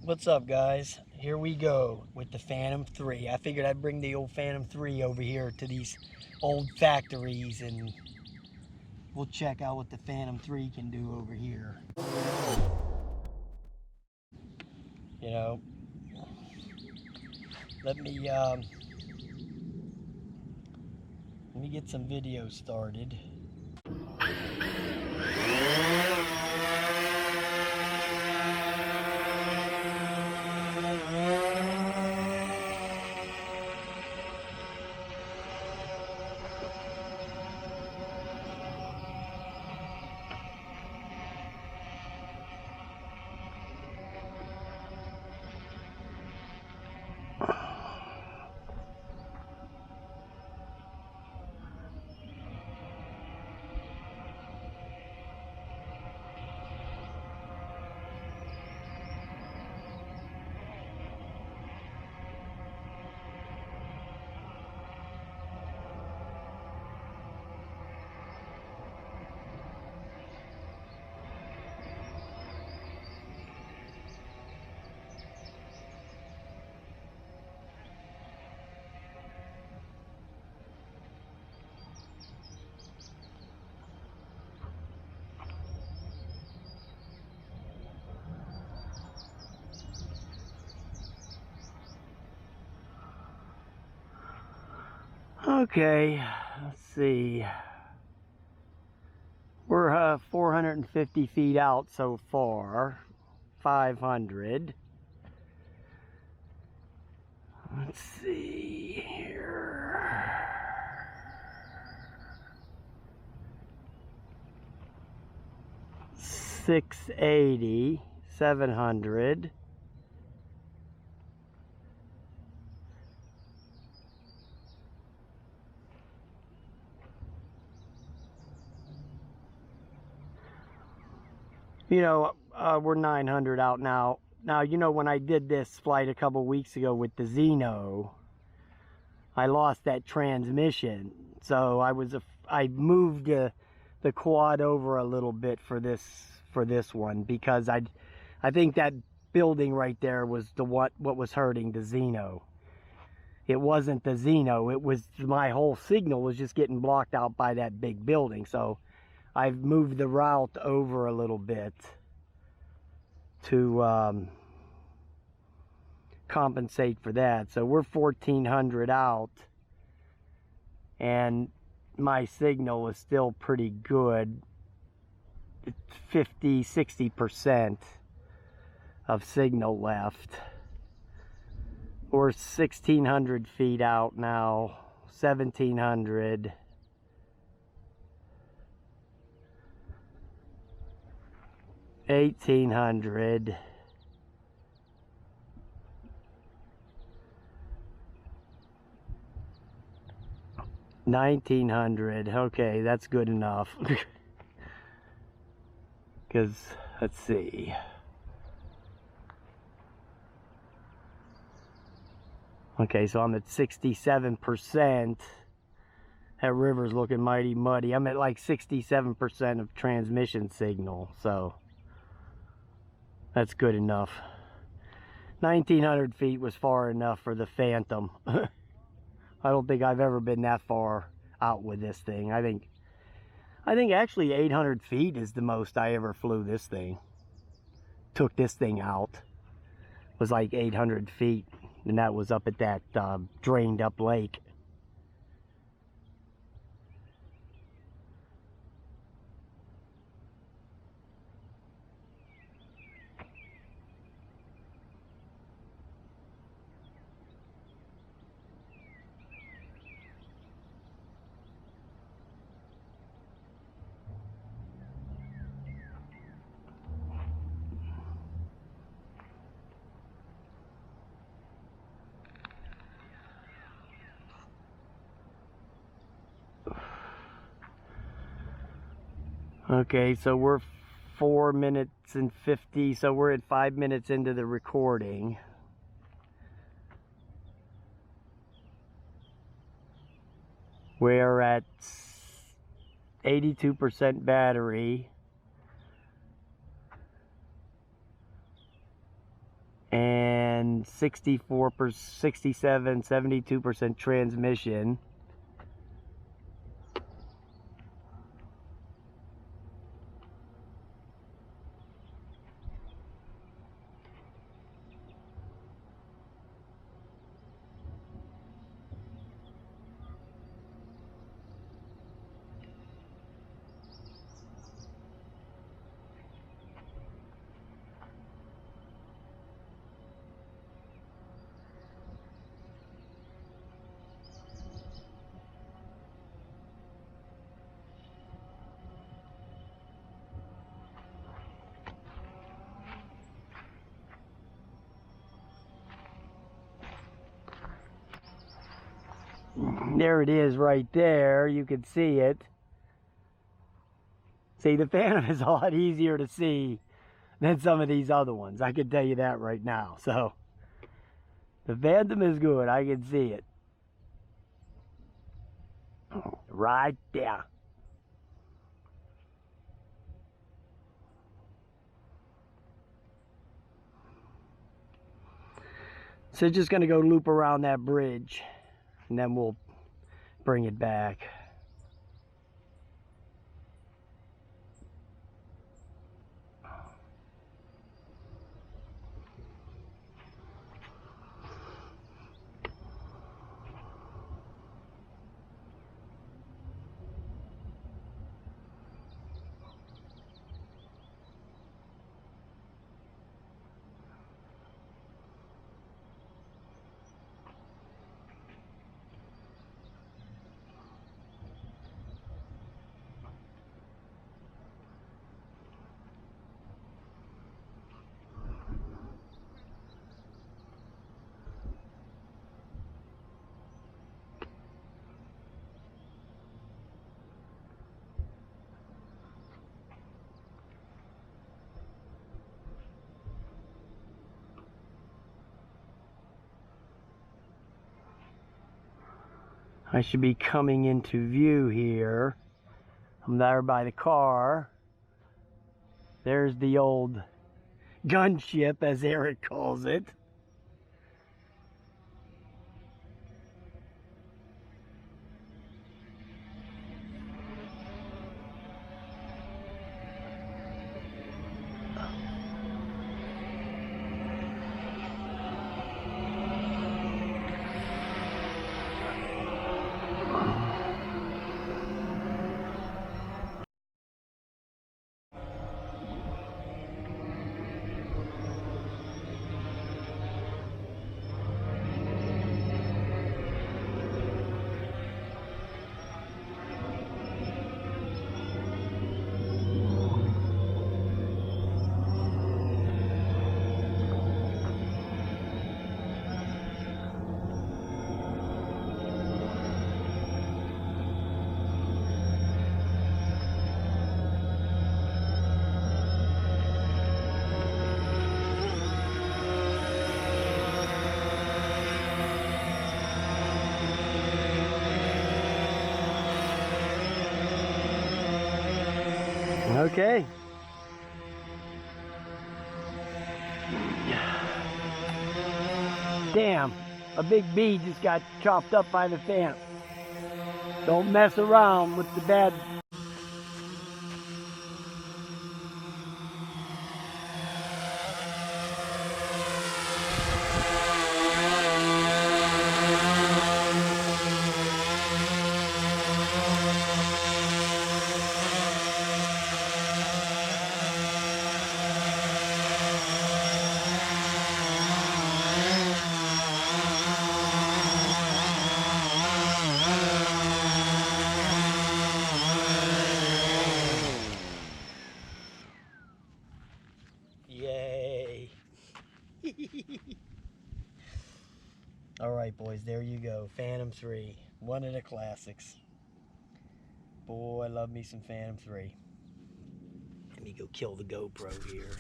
What's up, guys? Here we go with the Phantom 3. I figured I'd bring the old Phantom 3 over here to these old factories and we'll check out what the Phantom 3 can do over here. You know, let me get some videos started. Okay, let's see. We're 450 feet out so far. 500. Let's see here. 680, 700. You know, we're 900 out now. Now, you know, when I did this flight a couple weeks ago with the Zeno, I lost that transmission. So I moved the quad over a little bit for this one because I think that building right there was what was hurting the Zeno. It wasn't the Zeno. It was my whole signal was just getting blocked out by that big building. So I've moved the route over a little bit to compensate for that. So we're 1400 out and my signal is still pretty good. It's 50-60% of signal left. We're 1600 feet out now, 1700. 1800, 1900. Okay, that's good enough. Because let's see. Okay, so I'm at 67%. That river's looking mighty muddy. I'm at like 67% of transmission signal, so that's good enough. 1900 feet was far enough for the Phantom. I don't think I've ever been that far out with this thing. I think actually 800 feet is the most I ever flew this thing. Took this thing out. It was like 800 feet, and that was up at that drained up lake. Okay, so we're 4 minutes and 50, so we're at 5 minutes into the recording. We're at 82% battery. and 64%, 67, 72% transmission. There it is right there. You can see it. See, the Phantom is a lot easier to see than some of these other ones. I can tell you that right now. So, the Phantom is good. I can see it. Right there. So just going to go loop around that bridge, and then we'll bring it back. I should be coming into view here. I'm there by the car. There's the old gunship, as Eric calls it. Okay. Damn, a big bee just got chopped up by the Phantom. Don't mess around with the bad. Yay. All right, boys, there you go. Phantom 3, one of the classics. Boy, I love me some Phantom 3. Let me go kill the GoPro here.